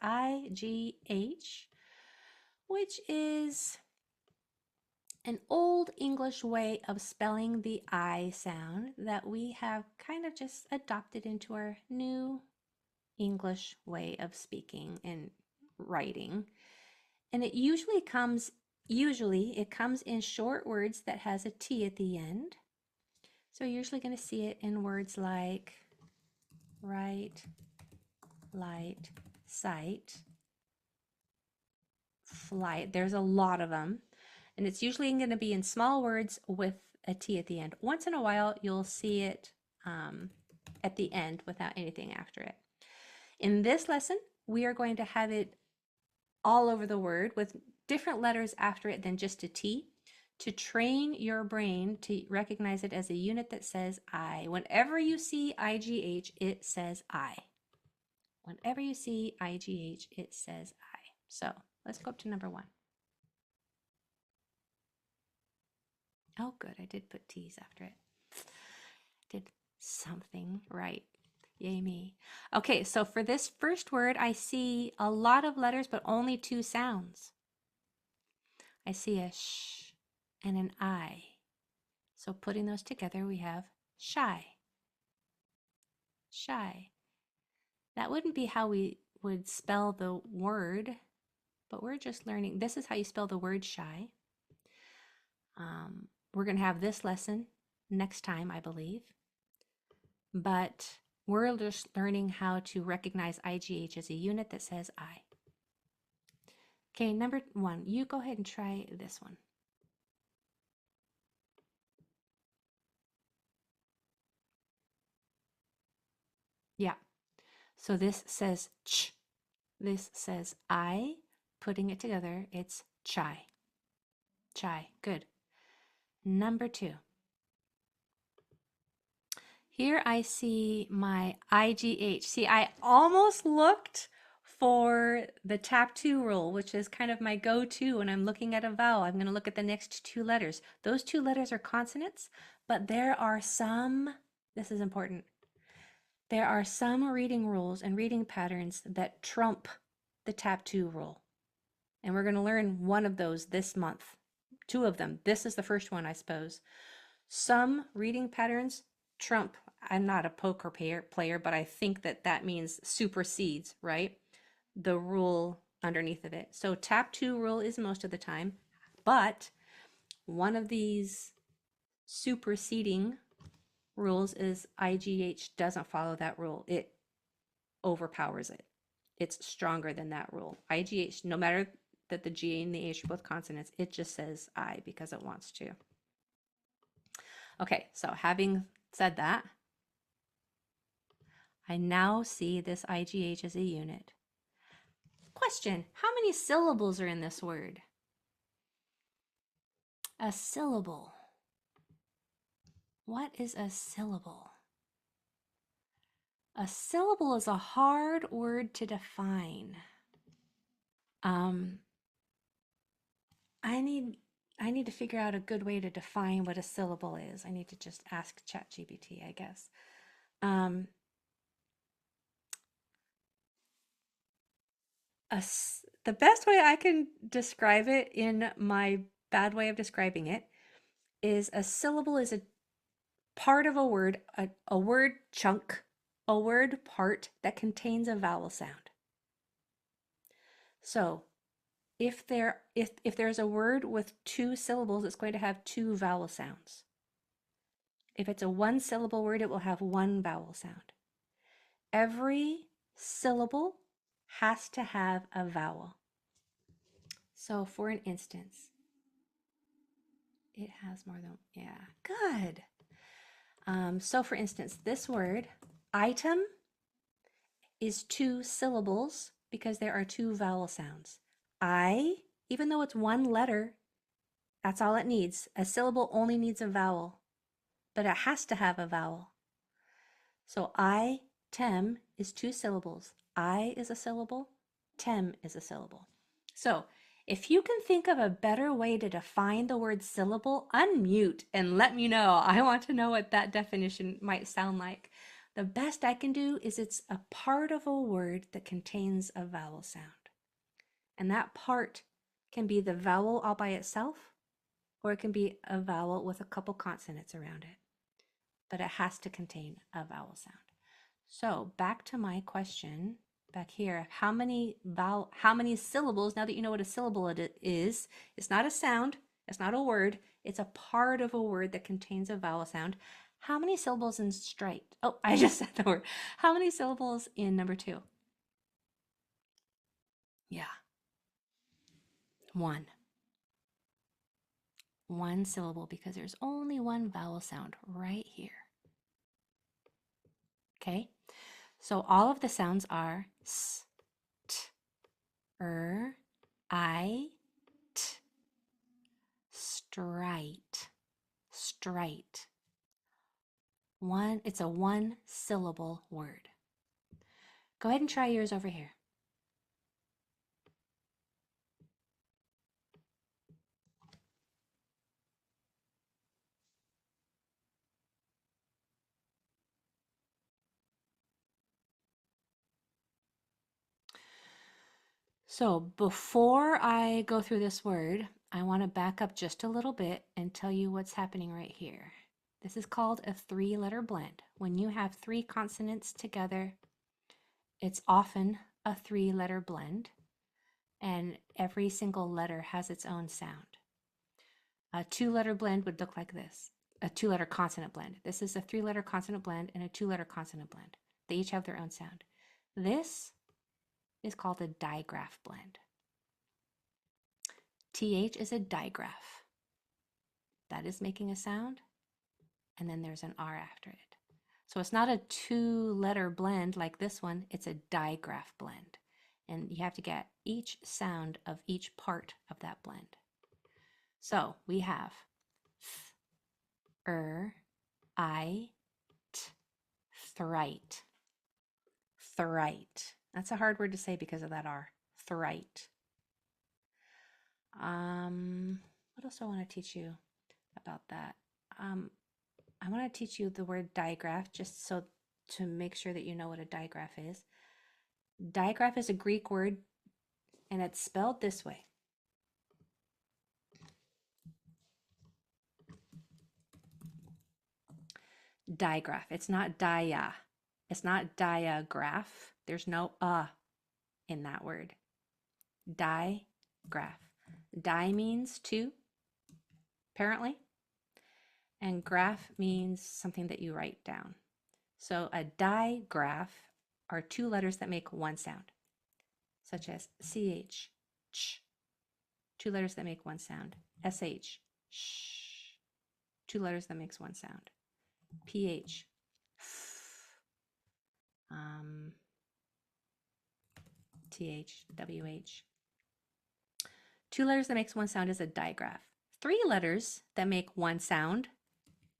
IGH, which is an old English way of spelling the I sound that we have kind of just adopted into our new English way of speaking and writing. And it usually comes in short words that has a T at the end. So you're usually going to see it in words like right, light, sight, flight. There's a lot of them. And it's usually going to be in small words with a T at the end. Once in a while, you'll see it at the end without anything after it. In this lesson, we are going to have it all over the word with different letters after it than just a T to train your brain to recognize it as a unit that says I. Whenever you see IGH, it says I. Whenever you see IGH, it says I. So let's go up to number 1. Oh, good. I did put T's after it. Did something right. Yay me. Okay, so for this first word, I see a lot of letters, but only 2 sounds. I see a sh and an I. So putting those together, we have shy. Shy. That wouldn't be how we would spell the word, but we're just learning. This is how you spell the word shy. We're going to have this lesson next time, I believe. But we're just learning how to recognize IGH as a unit that says I. Okay, number 1, you go ahead and try this one. Yeah, so this says ch. This says I. Putting it together, it's chai. Chai, good. Number 2. Here I see my IGH. See, I almost looked for the tap 2 rule, which is kind of my go-to when I'm looking at a vowel. I'm going to look at the next 2 letters. Those 2 letters are consonants, but there are some, this is important, there are some reading rules and reading patterns that trump the tap 2 rule. And we're going to learn one of those this month. 2 of them. This is the first one, I suppose. Some reading patterns trump. I'm not a poker player, but I think that means supersedes, right? The rule underneath of it. So tap 2 rule is most of the time, but one of these superseding rules is IGH doesn't follow that rule. It overpowers it. It's stronger than that rule. IGH, no matter that the G and the H are both consonants, it just says I because it wants to. Okay, so having said that, I now see this IGH as a unit. Question, how many syllables are in this word? A syllable. What is a syllable? A syllable is a hard word to define. I need to figure out a good way to define what a syllable is. I need to just ask ChatGPT, I guess. The best way I can describe it in my bad way of describing it is a syllable is a part of a word, a word chunk, a word part that contains a vowel sound. So if there's a word with 2 syllables, it's going to have 2 vowel sounds. If it's a 1-syllable word, it will have 1 vowel sound. Every syllable has to have a vowel. So for an instance, it has more than, yeah, good. So for instance, this word, item, is 2 syllables because there are 2 vowel sounds. I, even though it's 1 letter, that's all it needs. A syllable only needs a vowel, but it has to have a vowel. So item is 2 syllables. I is a syllable, tem is a syllable. So if you can think of a better way to define the word syllable, unmute and let me know. I want to know what that definition might sound like. The best I can do is it's a part of a word that contains a vowel sound. And that part can be the vowel all by itself, or it can be a vowel with a couple consonants around it. But it has to contain a vowel sound. So back to my question back here. How many syllables, now that you know what a syllable it is, it's not a sound, it's not a word, it's a part of a word that contains a vowel sound. How many syllables in straight? Oh, I just said the word. How many syllables in number 2? Yeah. 1. 1 syllable because there's only one vowel sound right here. Okay? So all of the sounds are s, t, I, t. Straight. Straight. It's a 1 syllable word. Go ahead and try yours over here. So before I go through this word, I want to back up just a little bit and tell you what's happening right here. This is called a 3-letter blend. When you have 3 consonants together, it's often a 3-letter blend, and every single letter has its own sound. A 2-letter blend would look like this. A 2-letter consonant blend. This is a 3-letter consonant blend and a 2-letter consonant blend. They each have their own sound. This is called a digraph blend. TH is a digraph. That is making a sound, and then there's an R after it. So it's not a 2-letter blend like this one, it's a digraph blend. And you have to get each sound of each part of that blend. So we have th, I, t, thright. Thright. That's a hard word to say because of that R. Thright. What else do I want to teach you about that? I want to teach you the word digraph just so to make sure that you know what a digraph is. Digraph is a Greek word and it's spelled this way. Digraph. It's not dia. It's not diagraph. There's no in that word. Digraph. Di means 2, apparently. And graph means something that you write down. So a digraph are 2 letters that make 1 sound, such as CH, ch. 2 letters that make 1 sound. SH, sh. 2 letters that makes 1 sound. PH, f. TH, WH. 2 letters that makes 1 sound is a digraph. 3 letters that make 1 sound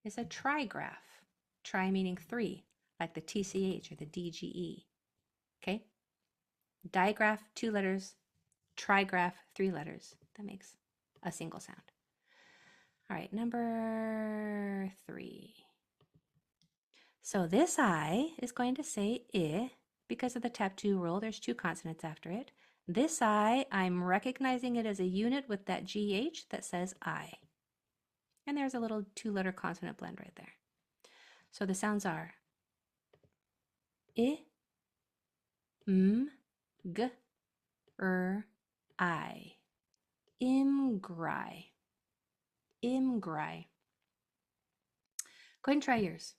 is a trigraph. Tri meaning 3, like the TCH or the DGE. Okay? Digraph, 2 letters. Trigraph, 3 letters. That makes a single sound. All right, number 3. So this I is going to say I because of the tap 2 rule. There's 2 consonants after it. This I'm recognizing it as a unit with that GH that says I. And there's a little 2-letter consonant blend right there. So the sounds are I, M, G, I. Imgry. Imgry. Go ahead and try yours.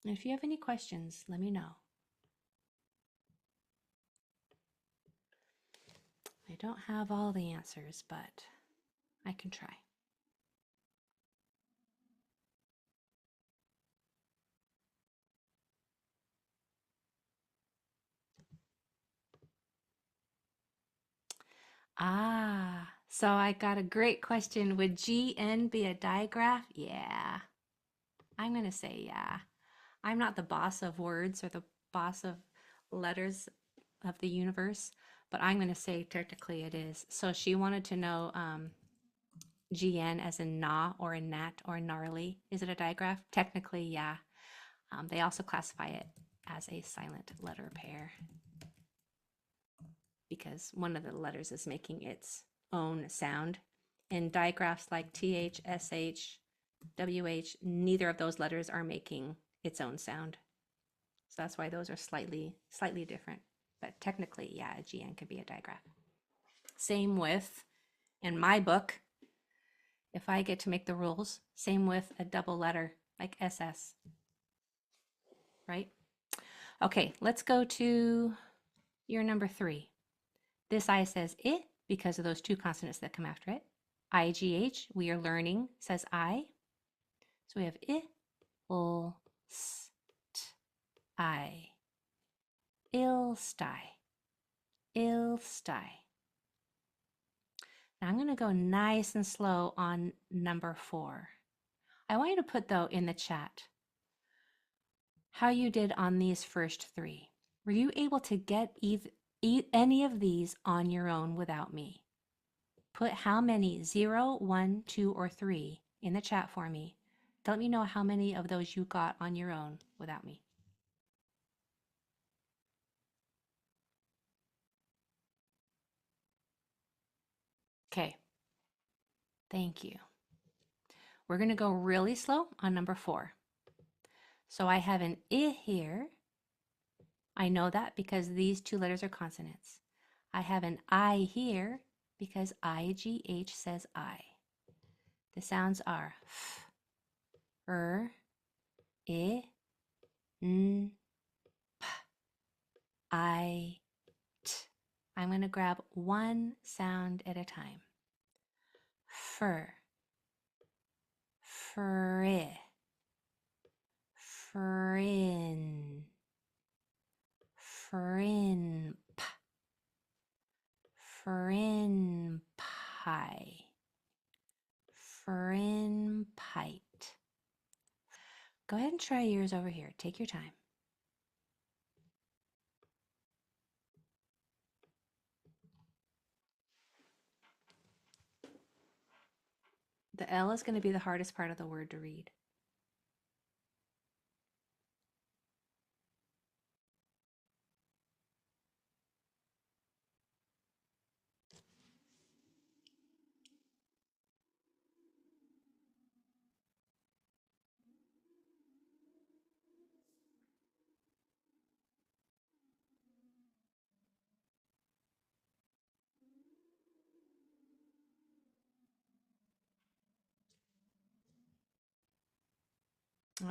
And if you have any questions, let me know. I don't have all the answers, but I can try. So I got a great question. Would GN be a digraph? Yeah. I'm going to say yeah. I'm not the boss of words or the boss of letters of the universe, but I'm going to say technically it is. So she wanted to know GN as in gnaw or a gnat or gnarly. Is it a digraph? Technically, yeah. They also classify it as a silent letter pair because one of the letters is making its own sound. In digraphs like TH, SH, WH, neither of those letters are making its own sound. So that's why those are slightly different. But technically, yeah, a GN could be a digraph. Same with, in my book, if I get to make the rules, same with a double letter like SS, right? Okay, let's go to your number 3. This I says it because of those two consonants that come after it. IGH, we are learning, says I. So we have I, L, S, T, I. Ilstai, Ilstai. Now I'm going to go nice and slow on number 4. I want you to put, though, in the chat how you did on these first 3. Were you able to get any of these on your own without me? Put how many, 0, 1, 2, or 3 in the chat for me. Let me know how many of those you got on your own without me. Okay. Thank you. We're going to go really slow on number 4. So I have an I here. I know that because these two letters are consonants. I have an I here because IGH says I. The sounds are F, I, N, P, I, T. I'm going to grab one sound at a time. Fur, fri, frin, frimp, frinpie, frinpite. Go ahead and try yours over here. Take your time. The L is going to be the hardest part of the word to read.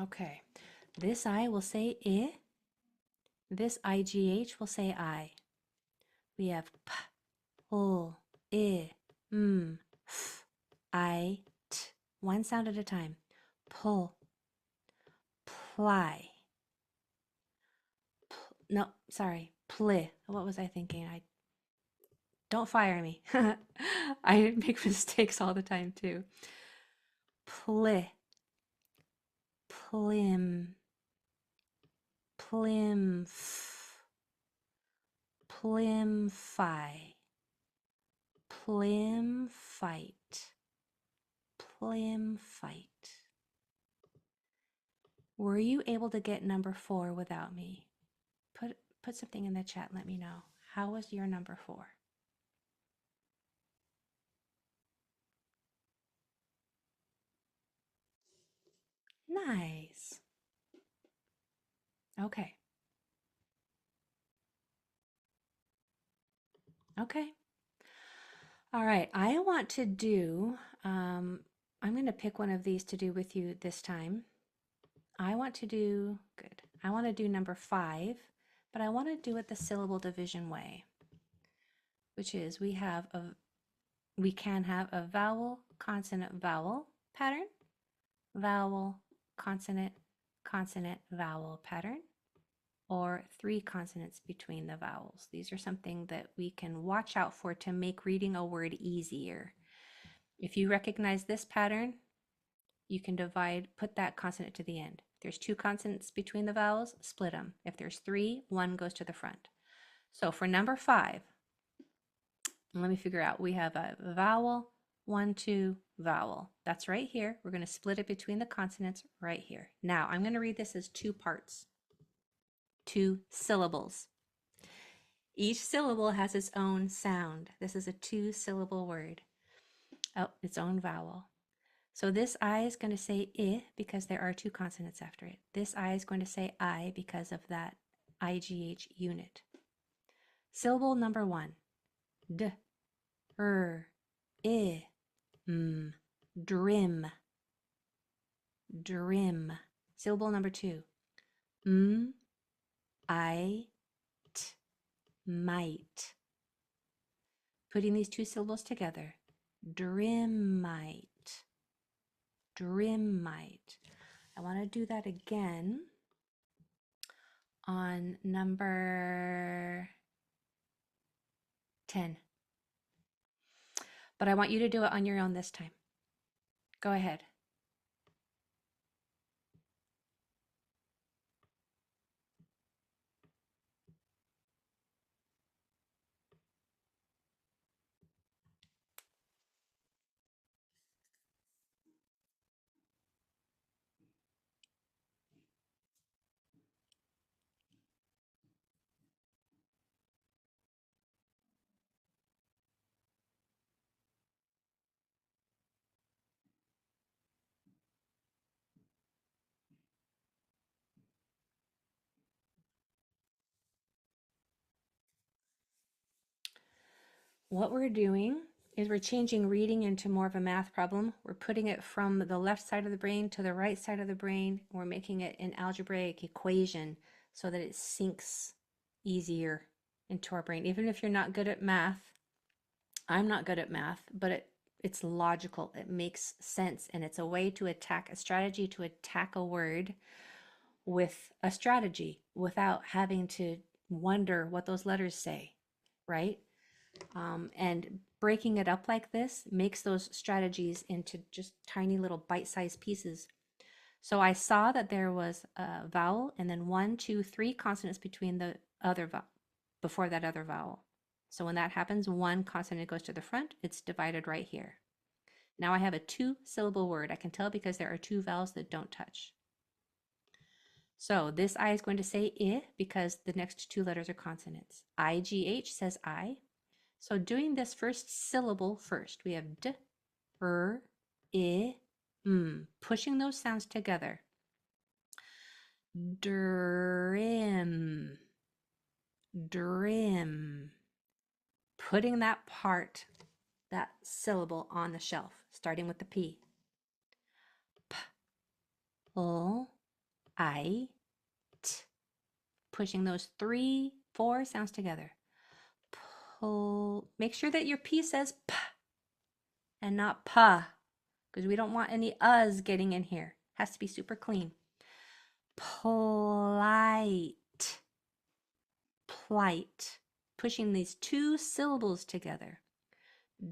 Okay. This I will say I. This IGH will say I. We have P, L, I, M, F, I, T. One sound at a time. Pull, ply. No, sorry. Pli. What was I thinking? Don't fire me. I make mistakes all the time too. Pli, plim, plimf, plimfy, plimfight, plimfight. Were you able to get number 4 without me? Put something in the chat and let me know. How was your number 4? Nice. Okay. Okay. All right. I want to do, I'm going to pick one of these to do with you this time. I want to do, good. I want to do number 5, but I want to do it the syllable division way, which is we can have a vowel, consonant, vowel pattern, vowel, consonant, consonant, vowel pattern, or 3 consonants between the vowels. These are something that we can watch out for to make reading a word easier. If you recognize this pattern, you can put that consonant to the end. If there's 2 consonants between the vowels, split them. If there's 3, one goes to the front. So for number 5, let me figure out, we have a vowel, 1, 2, vowel. That's right here. We're going to split it between the consonants right here. Now, I'm going to read this as 2 parts, 2 syllables. Each syllable has its own sound. This is a 2-syllable word. Oh, its own vowel. So this I is going to say I because there are 2 consonants after it. This I is going to say I because of that IGH unit. Syllable number 1. D, I, Drim. Drim. Syllable number 2. I, might. Putting these 2 syllables together. Drimmite. Drimmite. I want to do that again on number 10. But I want you to do it on your own this time. Go ahead. What we're doing is we're changing reading into more of a math problem. We're putting it from the left side of the brain to the right side of the brain. We're making it an algebraic equation so that it sinks easier into our brain. Even if you're not good at math, I'm not good at math, but it's logical. It makes sense, and it's a way to attack a strategy, to attack a word with a strategy without having to wonder what those letters say, right? And breaking it up like this makes those strategies into just tiny little bite-sized pieces. So I saw that there was a vowel and then 1, 2, 3 consonants between the other vowel, before that other vowel. So when that happens, 1 consonant goes to the front. It's divided right here. Now I have a 2-syllable word. I can tell because there are 2 vowels that don't touch. So this I is going to say I because the next 2 letters are consonants. IGH says I. So doing this first syllable first, we have D, I, pushing those sounds together. Drim, drim. Putting that part, that syllable on the shelf, starting with the P. P, L, I, T. Pushing those 3, 4 sounds together. Pull. Make sure that your P says P and not pa, because we don't want any uhs getting in here. Has to be super clean. Polite. Plight. Pushing these 2 syllables together.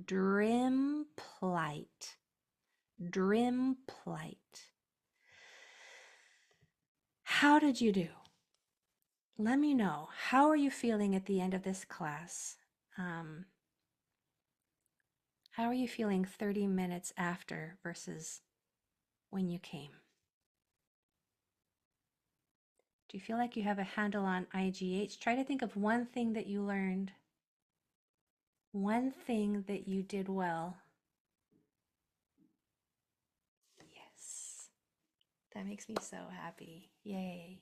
Drim plight. Drim plight. How did you do? Let me know. How are you feeling at the end of this class? How are you feeling 30 minutes after versus when you came? Do you feel like you have a handle on IGH? Try to think of one thing that you learned, one thing that you did well. Yes, that makes me so happy. Yay.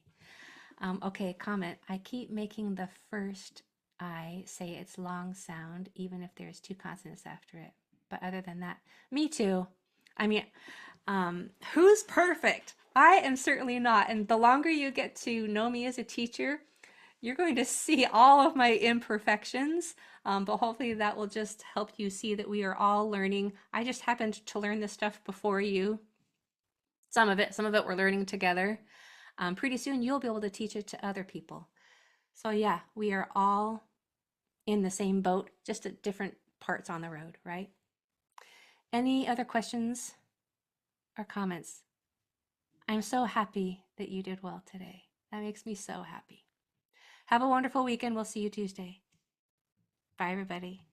Okay, comment. I keep making the first I say its long sound, even if there's 2 consonants after it. But other than that, me too. I mean, who's perfect? I am certainly not. And the longer you get to know me as a teacher, you're going to see all of my imperfections. But hopefully that will just help you see that we are all learning. I just happened to learn this stuff before you. Some of it we're learning together. Pretty soon you'll be able to teach it to other people. So yeah, we are all in the same boat, just at different parts on the road, right? Any other questions or comments? I'm so happy that you did well today. That makes me so happy. Have a wonderful weekend. We'll see you Tuesday. Bye, everybody.